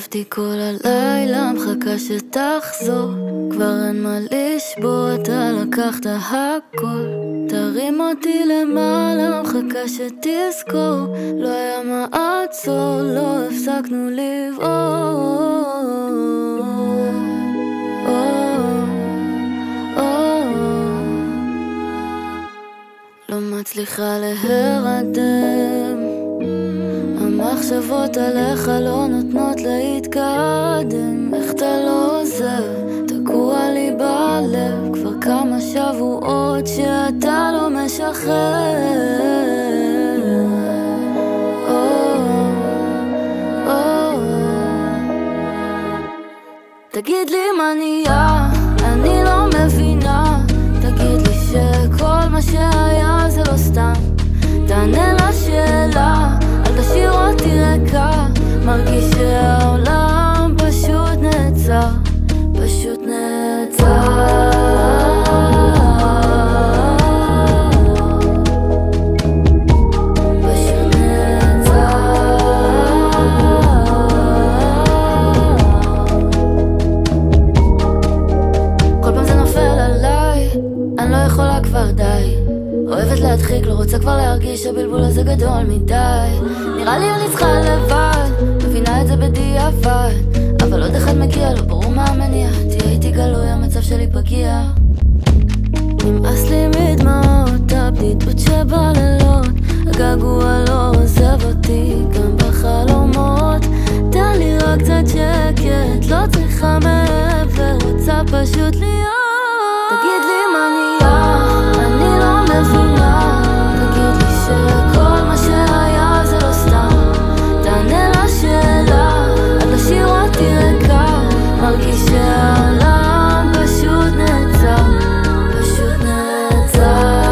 ישבתי כל הלילה, מחכה שתחזור. כבר אין מה לשבור, אתה לקחת הכל. תרים אותי למעלה, מחכה שתזכור. לא היה מה עצור, לא הפסקנו לבעור. לא מצליחה להירדם, המחשבות עליך לא נותנות להתקדם. איך אתה לא עוזר, תקוע לי בלב. כבר כמה שבועות שאתה לא משחרר. תגיד לי מה נהיה, אני לא מבינה. תגיד לי שכל מה שהיה זה לא סתם. תענה לשאלה, אל תשאיר אותי ריקה. מרגיש שהעולם פשוט נעצר, פשוט נעצר. אוהבת להדחיק, לא רוצה כבר להרגיש שהבלבול הזה גדול מדי. נראה לי אני צריכה לבד, מבינה את זה בדיעבד. אבל עוד אחד מגיע, לא ברור מה המניע. תהיה איתי גלוי, המצב שלי פגיע. נמאס לי מדמעות, הבדידות שבלילות. הגעגוע לא עוזב אותי, גם בחלומות. תן לי רק קצת שקט, לא צריכה מעבר, רוצה פשוט להיות. תגיד לי מה נהיה, אני לא מבינה. תגיד לי שכל מה שהיה זה לא סתם. תענה לשאלה, אל תשאיר אותי ריקה. מרגיש שהעולם פשוט נעצר, פשוט נעצר.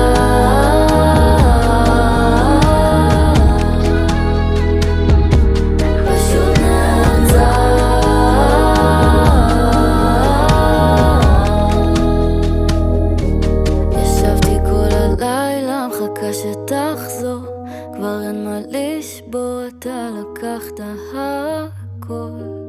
פשוט נעצר. ישבתי כל הלילה, מחכה שתחזור. כבר אין מה לשבור, אתה לקחת הכל.